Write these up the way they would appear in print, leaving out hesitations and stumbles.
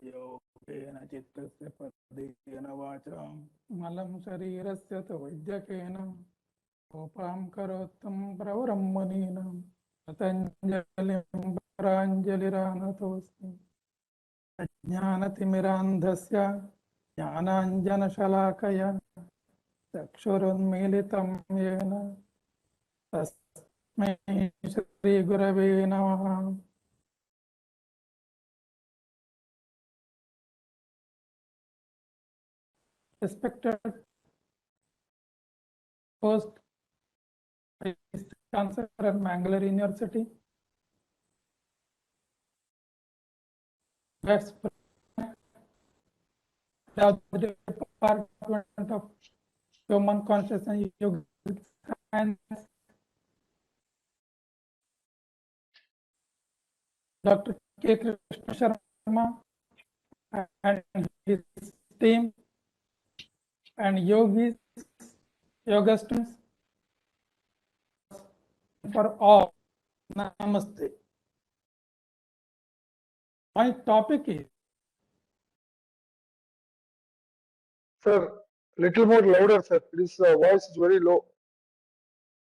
योगेन चित्तस्य पदेन वाचां मलं शरीरस्य च वैद्यकेन कोपां करोत्तं प्रवरं मुनीनां पतञ्जलिं पराञ्जलिरानतोऽस्मि अज्ञानतिमिरान्धस्य ज्ञानाञ्जनशलाकया चक्षुरुन्मीलितं येन तस्मै श्रीगुरवे नमः। Respected host, Vice Chancellor at Mangalore University, Vice President of the Department of Human Consciousness and Yogic Science, Dr. K. Krishna Sharma and his team, and yogis, yoga students, for all, namaste. My topic is, sir, little more louder, sir. This voice is very low.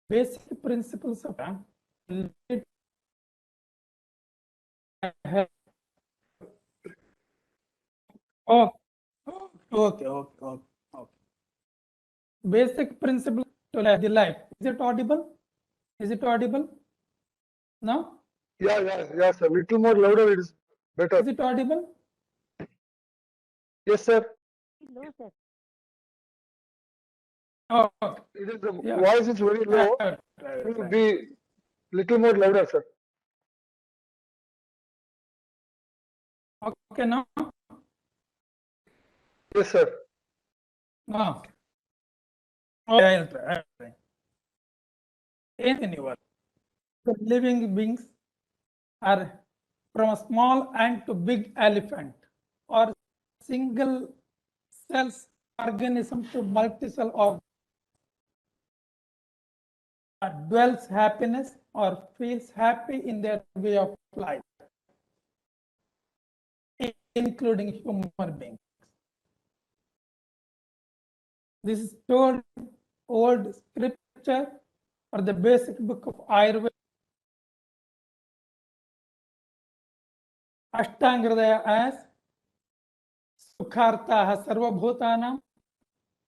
basic principles of okay. Basic principle to the life. Is it audible? Is it audible? No? Yeah, sir. Little more louder, it is better. Is it audible? Yes, sir. Low, sir. Oh, okay. It is the Yeah. voice is very low. It will be little more louder, sir. Okay, now? Yes, sir. No. Okay, I'll try. In universe, the living beings are from a small ant to big elephant, or single cells organism to multi-cell organism, dwells happiness or feels happy in their way of life, including human beings. This is told old scripture or the basic book of Ayurveda. Ashtangridaya as Sukhartaha Sarvabhutanam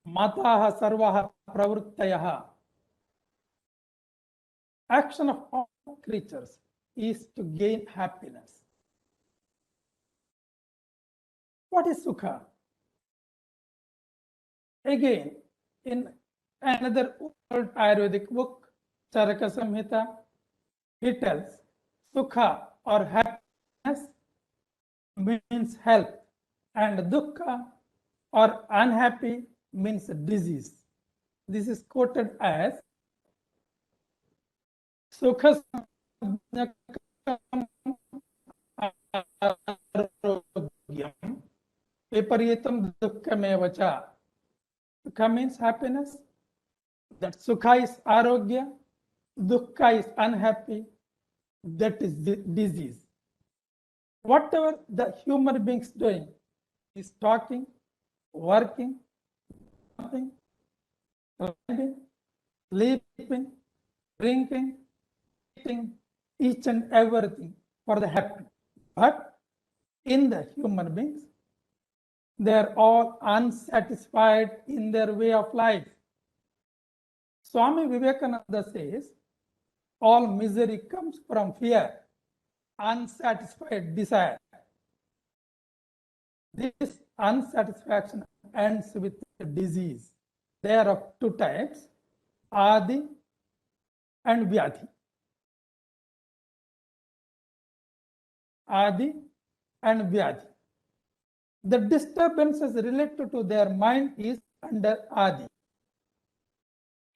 Mataha Sarvaha Pravruttayaha. Action of all creatures is to gain happiness. What is Sukha? Again, in another old Ayurvedic book, Charaka Samhita, he tells Sukha or happiness means health, and Dukkha or unhappy means disease. This is quoted as Sukha Viparitam Dukkhameva cha. Sukha means happiness, that Sukha is Arogya, Dukkha is unhappy, that is disease. Whatever the human beings doing is talking, working, sleeping, drinking, eating, each and everything for the happy. But in the human beings, they are all unsatisfied in their way of life. Swami Vivekananda says, all misery comes from fear, unsatisfied desire. This unsatisfaction ends with disease. They are of two types, Adi and Vyadhi. Adi and Vyadhi. The disturbances related to their mind is under Adi.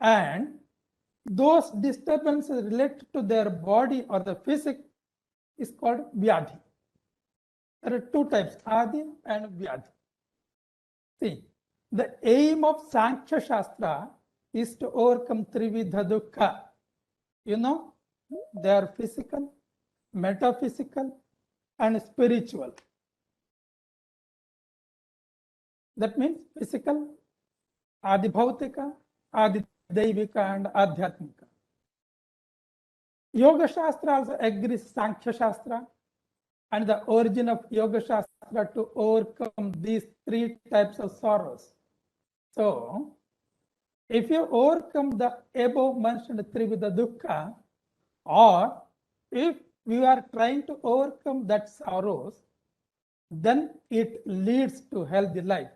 And those disturbances related to their body or the physics is called Vyadhi. There are two types, Adi and Vyadhi. See, the aim of Sankhya Shastra is to overcome Trividha Dukkha. You know, they are physical, metaphysical, and spiritual. That means physical, Adibhautika, Adidaivika, and Adhyatmika. Yoga Shastra also agrees Sankhya Shastra and the origin of Yoga Shastra to overcome these three types of sorrows. So, if you overcome the above mentioned Trivida Dukkha, or if we are trying to overcome that sorrows, then it leads to healthy life.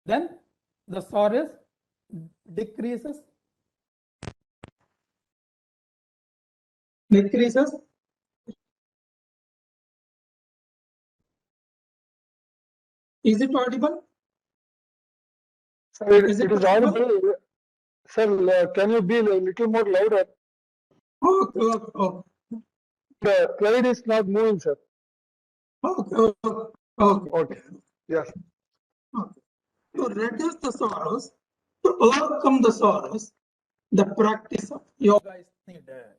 Then the sorrows decreases. Is it audible? Sir, it is audible. Sir, can you be a little more louder? Okay. The slide is not moving, sir. Okay. Okay. Yes. Okay. To reduce the sorrows, to overcome the sorrows, the practice of yoga is needed.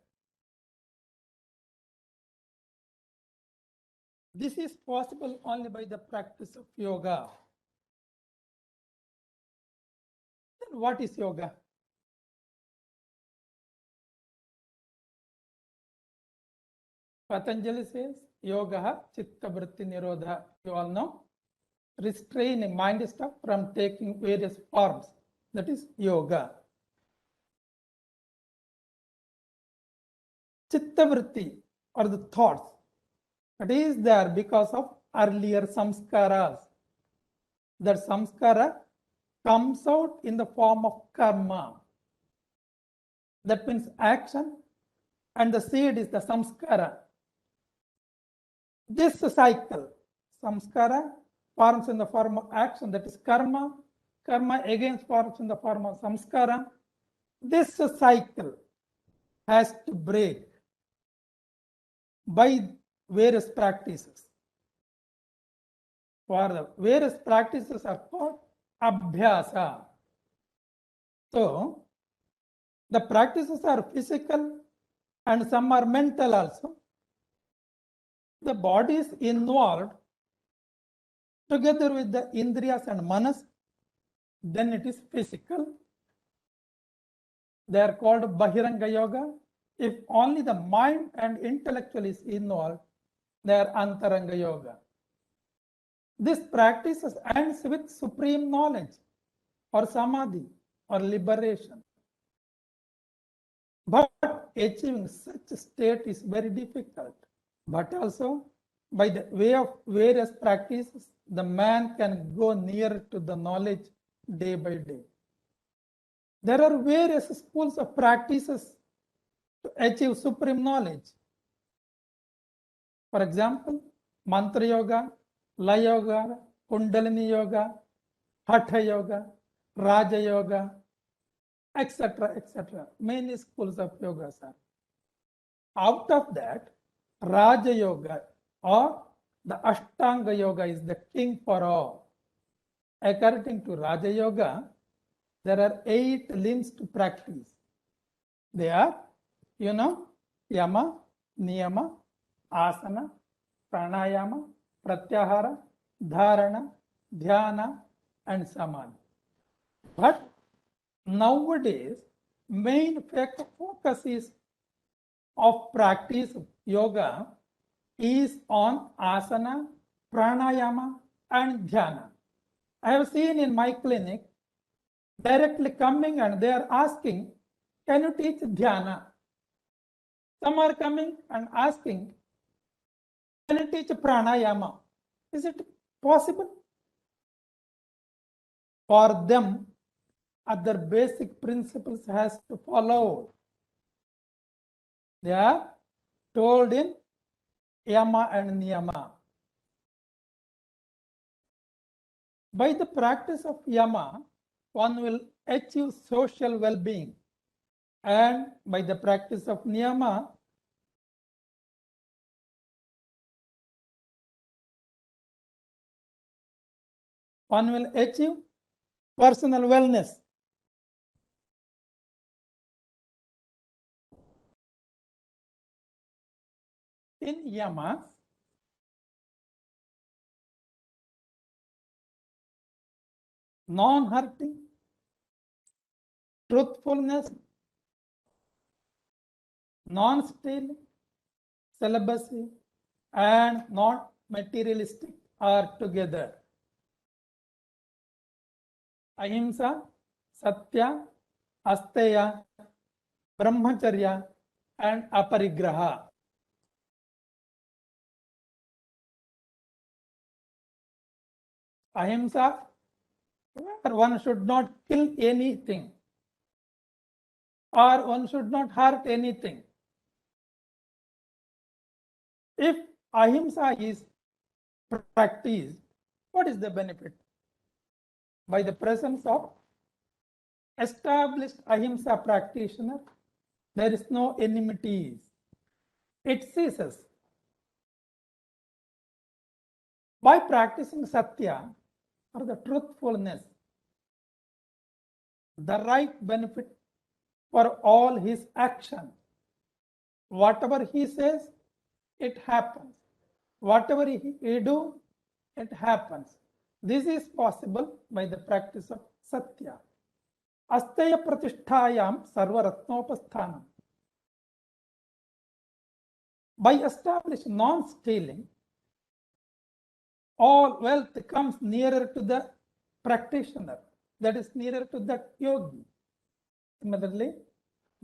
This is possible only by the practice of yoga. Then what is yoga? Patanjali says, yoga chitta vritti nirodha. You all know, restraining mind stuff from taking various forms. That is yoga. Chitta vritti, or the thoughts, it is there because of earlier samskaras. That samskara comes out in the form of karma. That means action, and the seed is the samskara. This cycle, samskara, forms in the form of action, that is karma. Karma again forms in the form of samskara. This cycle has to break by various practices. For the various practices are called abhyasa. So, the practices are physical and some are mental also. The body is involved together with the indriyas and manas, then it is physical. They are called Bahiranga Yoga. If only the mind and intellectual is involved, they are Antaranga Yoga. This practice ends with supreme knowledge or samadhi or liberation. But achieving such a state is very difficult. But also, by the way of various practices, the man can go nearer to the knowledge day by day. There are various schools of practices to achieve supreme knowledge. For example, Mantra Yoga, Laya Yoga, Kundalini Yoga, Hatha Yoga, Raja Yoga, etc., etc. Many schools of yoga are. Out of that, Raja Yoga or the Ashtanga Yoga is the king for all. According to Raja Yoga, there are 8 limbs to practice. They are, Yama, Niyama, Asana, Pranayama, Pratyahara, Dharana, Dhyana, and Samadhi. But nowadays, main focus is of practice of yoga is on asana, pranayama, and dhyana. I have seen in my clinic directly coming and they are asking, can you teach dhyana? Some are coming and asking, can you teach pranayama? Is it possible? For them, other basic principles has to follow. They are told in Yama and Niyama. By the practice of Yama, one will achieve social well-being. And by the practice of Niyama, one will achieve personal wellness. In Yama, non-hurting, truthfulness, non-stealing, celibacy, and not materialistic are together. Ahimsa, Satya, Asteya, Brahmacharya, and Aparigraha. Ahimsa, where one should not kill anything or one should not hurt anything. If ahimsa is practiced, what is the benefit? By the presence of established ahimsa practitioner, there is no enmities. It ceases. By practicing satya, or the truthfulness, the right benefit for all his action. Whatever he says, it happens. Whatever he do, it happens. This is possible by the practice of satya. Asteya pratisthayam sarvaratnopasthanam. By establishing non-stealing, all wealth comes nearer to the practitioner, that is nearer to that yogi. Similarly,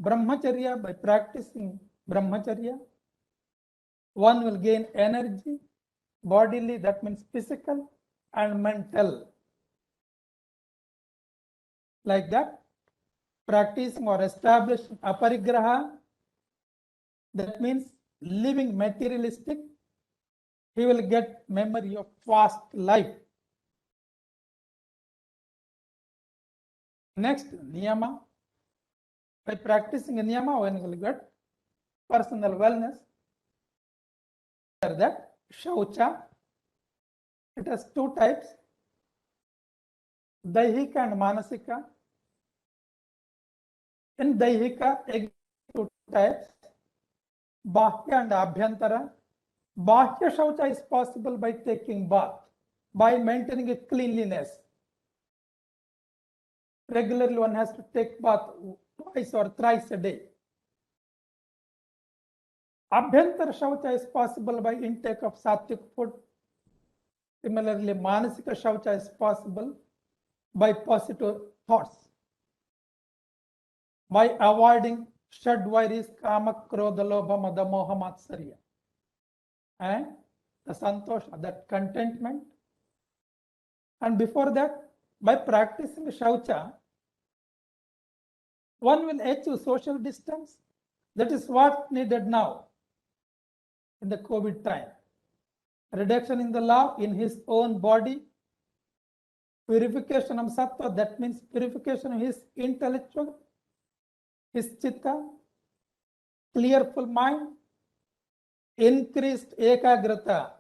brahmacharya, by practicing brahmacharya, one will gain energy, bodily, that means physical, and mental. Like that, practicing or establishing aparigraha, that means living materialistic, he will get memory of past life. Next, niyama. By practicing a niyama, one will get personal wellness. That shaucha, it has two types, daihika and manasika. In daihika, two types, bahya and abhyantara. Bahya shaucha is possible by taking bath, by maintaining a cleanliness. Regularly one has to take bath twice or thrice a day. Abhyantara shaucha is possible by intake of sattvic food. Similarly, manasika shaucha is possible by positive thoughts, by avoiding shadvairis, kama, krodha, lobha, mada, moha, matsarya, and the santosha, that contentment. And before that, by practicing shaucha, one will achieve social distance. That is what needed now in the COVID time. Reduction in the law in his own body, purification of sattva, that means purification of his intellectual, his chitta, clearful mind, increased ekagrata,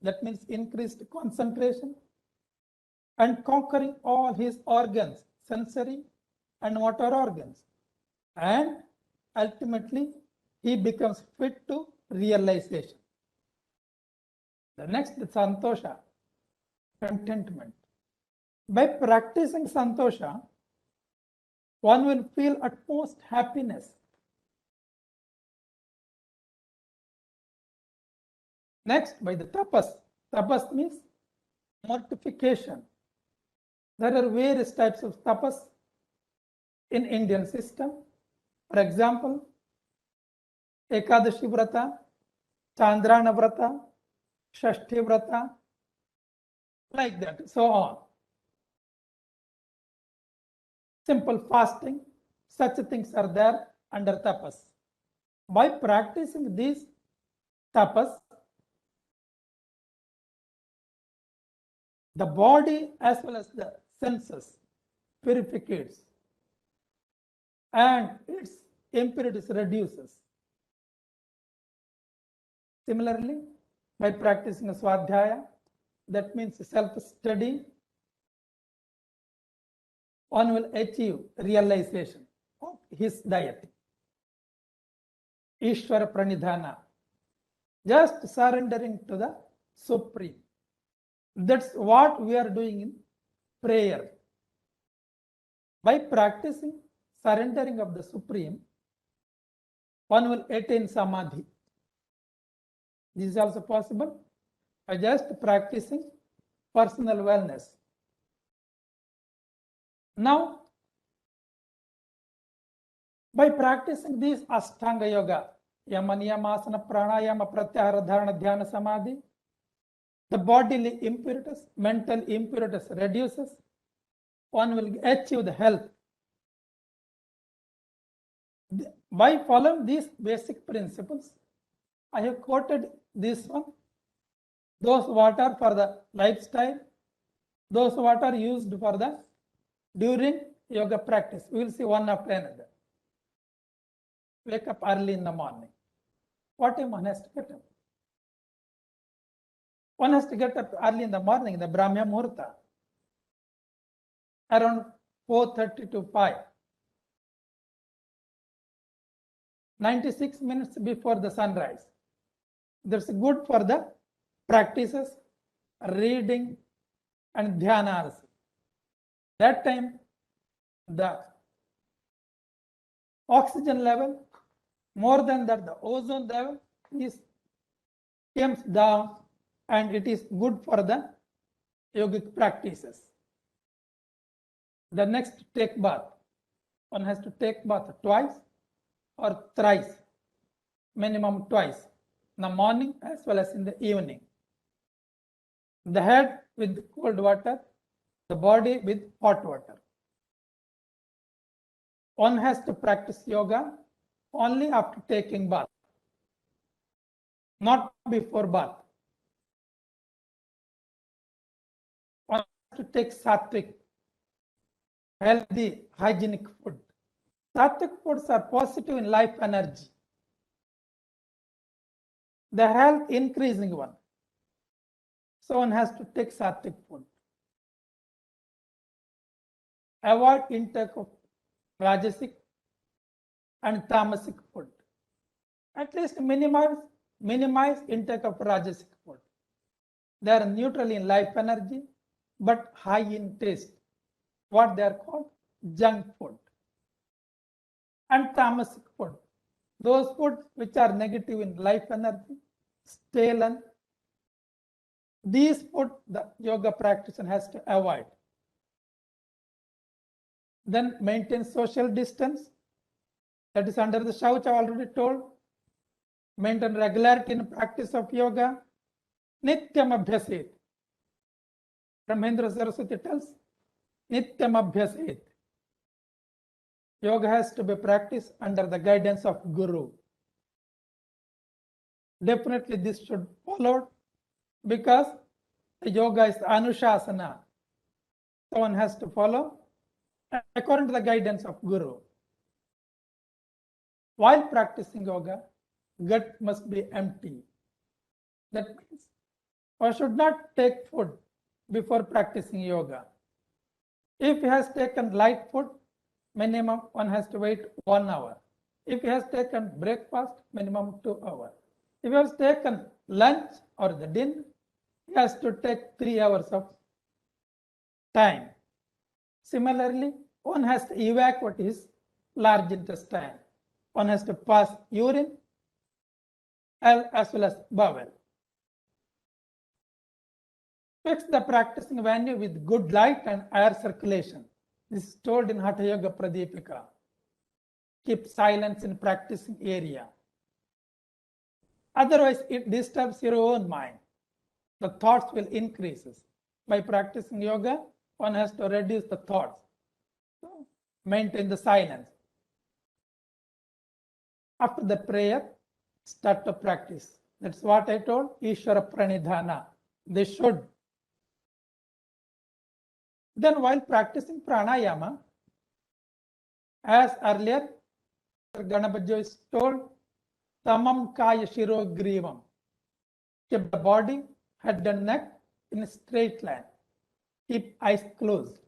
that means increased concentration, and conquering all his organs, sensory and motor organs. And ultimately, he becomes fit to realization. The next is santosha, contentment. By practicing santosha, one will feel utmost happiness. Next, by the tapas. Tapas means mortification. There are various types of tapas in Indian system. For example, Ekadashi Vrata, Chandrana Vrata, Shashti Vrata, like that, so on. Simple fasting, such things are there under tapas. By practicing these tapas, the body as well as the senses purificates and its impurities reduces. Similarly, by practicing a swadhyaya, that means self-study, one will achieve realization of his deity. Ishvara Pranidhana, just surrendering to the Supreme. That's what we are doing in prayer. By practicing surrendering of the Supreme, one will attain Samadhi. This is also possible by just practicing personal wellness. Now, by practicing this Ashtanga Yoga, Yama Niyama Asana Pranayama Pratyahara Dharana Dhyana Samadhi, the bodily impurities, mental impurities reduces. One will achieve the health. By following these basic principles, I have quoted this one. Those what are for the lifestyle, those what are used for the during yoga practice. We will see one after another. Wake up early in the morning. What time one has to get up? One has to get up early in the morning, in the Brahma Muhurta, around 4:30 to 5. 96 minutes before the sunrise. That's good for the practices, reading and dhyanas. That time, the oxygen level, more than that, the ozone level comes down, and it is good for the yogic practices. The next, take bath. One has to take bath twice or thrice, minimum twice, in the morning as well as in the evening. The head with cold water, the body with hot water. One has to practice yoga only after taking bath, not before bath. One has to take sattvic, healthy, hygienic food. Sattvic foods are positive in life energy. The health increasing one. So one has to take sattvic food. Avoid intake of rajasic and tamasic food. At least minimize intake of rajasic food. They are neutral in life energy, but high in taste. What they are called? Junk food. And tamasic food. Those foods which are negative in life energy, stale. These food the yoga practitioner has to avoid. Then maintain social distance. That is under the Shaucha already told. Maintain regularity in practice of yoga. Nityam abhyaset. Brahmendra Saraswati tells, Nityam abhyaset. Yoga has to be practiced under the guidance of Guru. Definitely this should follow because the yoga is Anushasana. So one has to follow according to the guidance of Guru. While practicing yoga, gut must be empty. That means one should not take food before practicing yoga. If he has taken light food, minimum one has to wait 1 hour. If he has taken breakfast, minimum 2 hours. If he has taken lunch or the dinner, he has to take 3 hours of time. Similarly, one has to evacuate his large intestine. One has to pass urine as well as bowel. Fix the practicing venue with good light and air circulation. This is told in Hatha Yoga Pradipika. Keep silence in practicing area. Otherwise, it disturbs your own mind. The thoughts will increase. By practicing yoga, one has to reduce the thoughts. So, maintain the silence. After the prayer, start to practice. That's what I told, Ishvara Pranidhana. They should. Then while practicing pranayama, as earlier, Ganabajjo is told, Tamam Kaya Shiro Grivam. Keep the body, head and neck in a straight line. Keep eyes closed.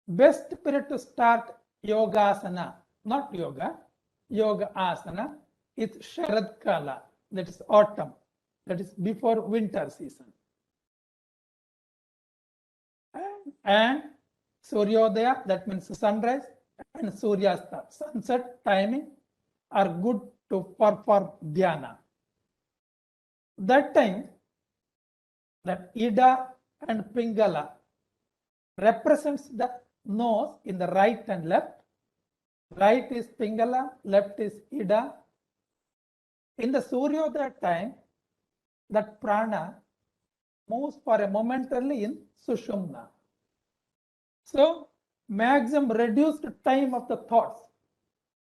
Best period to start yogasana, not yoga, yoga asana, is Sharad Kala, that is autumn, that is before winter season. And Suryodaya, that means sunrise, and Suryasta, sunset timing are good to perform dhyana. That time, that Ida and Pingala represents the nose in the right and left. Right is Pingala, left is Ida. In the Suryodaya time, that prana moves for a momentarily in Sushumna. So, maximum reduced time of the thoughts.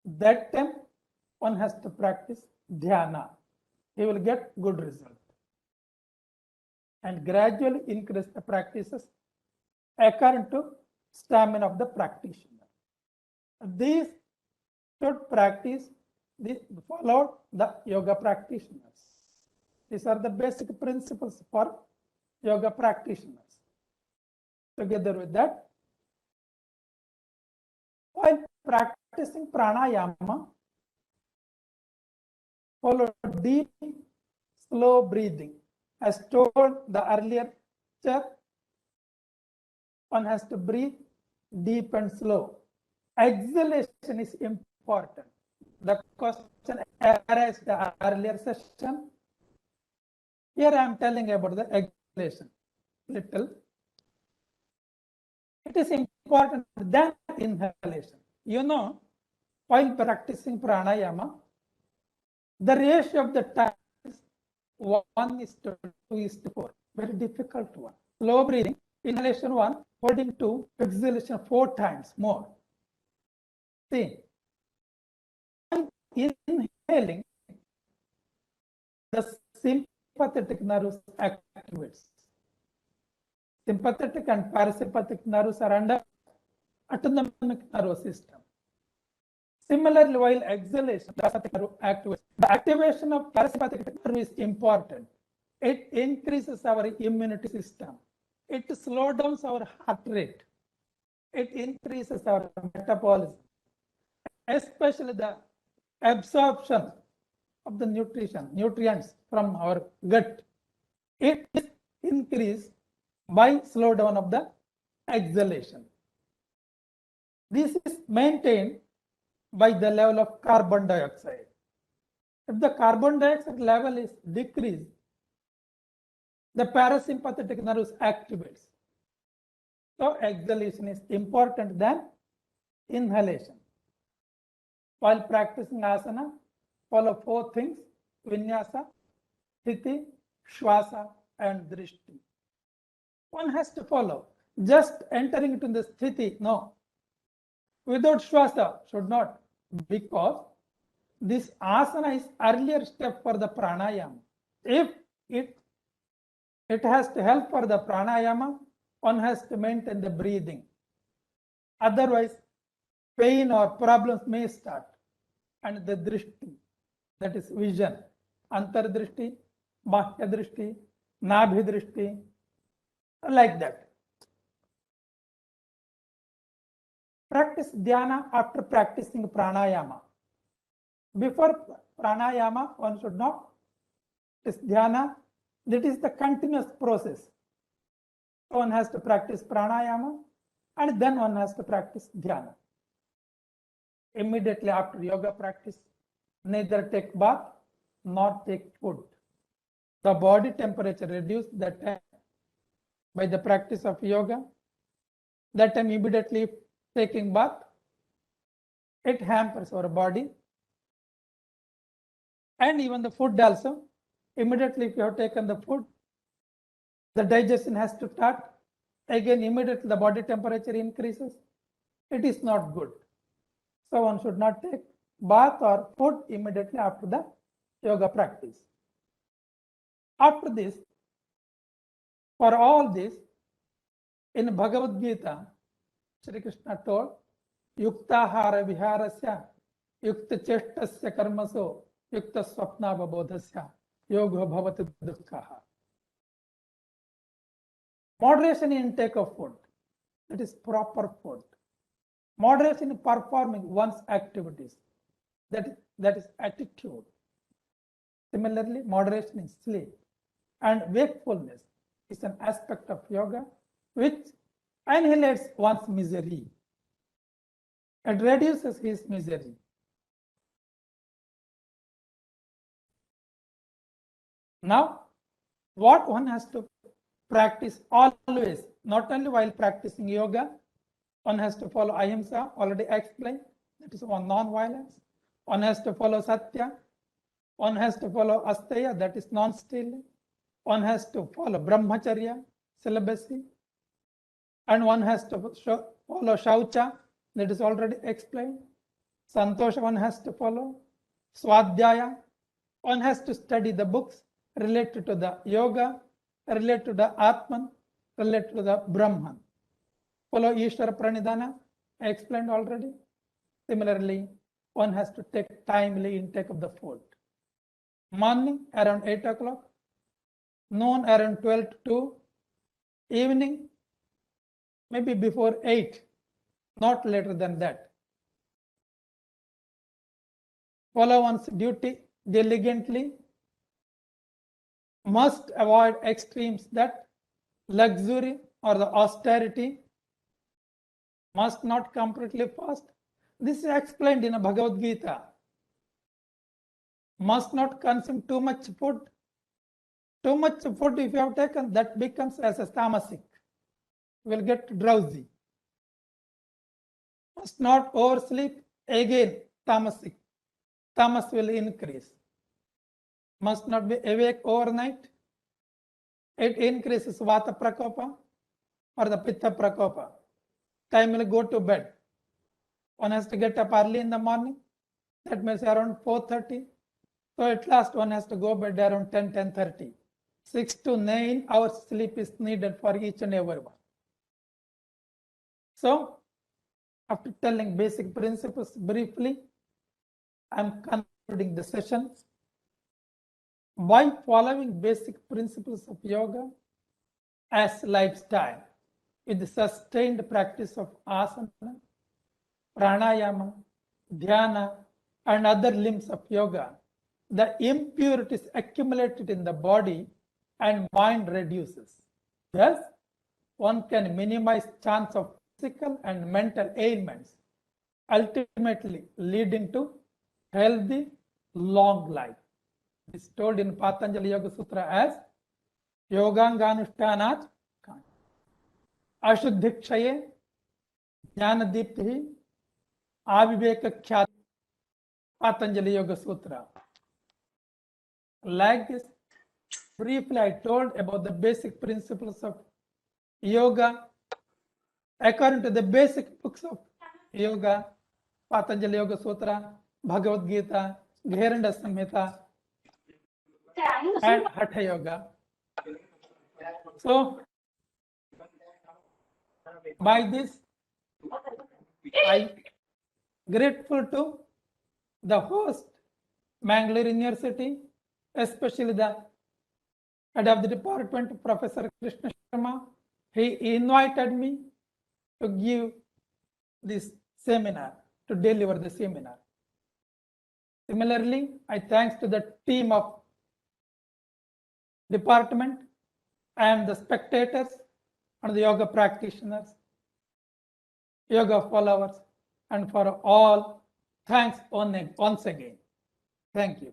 That time, one has to practice dhyana. He will get good result. And gradually increase the practices according to stamina of the practitioner. These should practice, follow the yoga practitioners. These are the basic principles for yoga practitioners. Together with that, while practicing pranayama, follow deep, slow breathing. As told the earlier chapter, one has to breathe deep and slow. Exhalation is important. The question arises in the earlier session. Here I am telling about the exhalation little. It is important than inhalation. You know, while practicing pranayama, the ratio of the time is 1:2:4. Very difficult one. Slow breathing, inhalation 1, holding 2, exhalation 4 times more. See, inhaling, the sympathetic nerves activates. Sympathetic and parasympathetic nerves are under autonomic nervous system. Similarly, while exhalation, the nerve activates. The activation of parasympathetic nerve is important. It increases our immunity system. It slows down our heart rate. It increases our metabolism, especially the absorption of the nutrients from our gut. It is increased by slowdown of the exhalation. This is maintained by the level of carbon dioxide. If the carbon dioxide level is decreased, the parasympathetic nerves activates. So exhalation is important than inhalation. While practicing asana, follow 4 things: vinyasa, sthiti, shwasa, and drishti. One has to follow. Just entering into the sthiti, no. Without shwasa, should not, because this asana is earlier step for the pranayama. If it has to help for the pranayama, one has to maintain the breathing. Otherwise, pain or problems may start. And the drishti, that is vision, antardrishti, bahya drishti, nabhi drishti, like that. Practice dhyana after practicing pranayama. Before pranayama, one should not practice dhyana. That is the continuous process. One has to practice pranayama and then one has to practice dhyana. Immediately after yoga practice, neither take bath nor take food. The body temperature reduced that time by the practice of yoga. That time immediately taking bath, it hampers our body. And even the food also, immediately if you have taken the food, the digestion has to start. Again, immediately the body temperature increases. It is not good. So one should not take bath or food immediately after the yoga practice. After this, for all this, in Bhagavad Gita, Shri Krishna told, Yuktahara viharasya, yukta cheshtasya karmaso, yukta swapna babodhasya, yoga bhavati dukkhaha. Moderation in intake of food, that is proper food. Moderation in performing one's activities, that is attitude. Similarly, moderation in sleep and wakefulness is an aspect of yoga which annihilates one's misery. It reduces his misery. Now, what one has to practice always, not only while practicing yoga, one has to follow ahimsa, already explained, that is on non-violence. One has to follow satya. One has to follow asteya, that is non-stealing. One has to follow brahmacharya, celibacy. And one has to follow shaucha, that is already explained. Santosha one has to follow. Swadhyaya, one has to study the books related to the yoga, related to the Atman, related to the Brahman. Follow Ishvara Pranidhana, I explained already. Similarly, one has to take timely intake of the food. Morning around 8 o'clock, noon around 12 to 2, evening maybe before 8, not later than that. Follow one's duty diligently. Must avoid extremes, that luxury or the austerity. Must not completely fast. This is explained in a Bhagavad Gita. Must not consume too much food. Too much food, if you have taken, that becomes as a tamasic. You will get drowsy. Must not oversleep, again tamasic. Tamas will increase. Must not be awake overnight. It increases vata prakopa or the pitta prakopa. Time will go to bed. One has to get up early in the morning. That means around 4:30. So at last one has to go bed around 10:30. 6 to 9 hours sleep is needed for each and every one. So after telling basic principles briefly, I am concluding the session. By following basic principles of yoga as lifestyle with the sustained practice of asana, pranayama, dhyana, and other limbs of yoga, the impurities accumulated in the body and mind reduces. Thus, one can minimize chance of physical and mental ailments, ultimately leading to healthy, long life. It is told in Patanjali Yoga Sutra as Yoganganushthanat Ashuddhikshaye Jnanadipti Aviveka Patanjali Yoga Sutra. Like this, briefly I told about the basic principles of yoga. According to the basic books of yoga, Patanjali Yoga Sutra, Bhagavad Gita, Gheranda Samhita, and Hatha Yoga. So, by this, I grateful to the host, Mangalore University, especially the head of the department, Professor Krishna Sharma. He invited me to give this seminar, to deliver the seminar. Similarly, I thanks to the team of department and the spectators and the yoga practitioners, yoga followers, and for all, thanks once again. Thank you.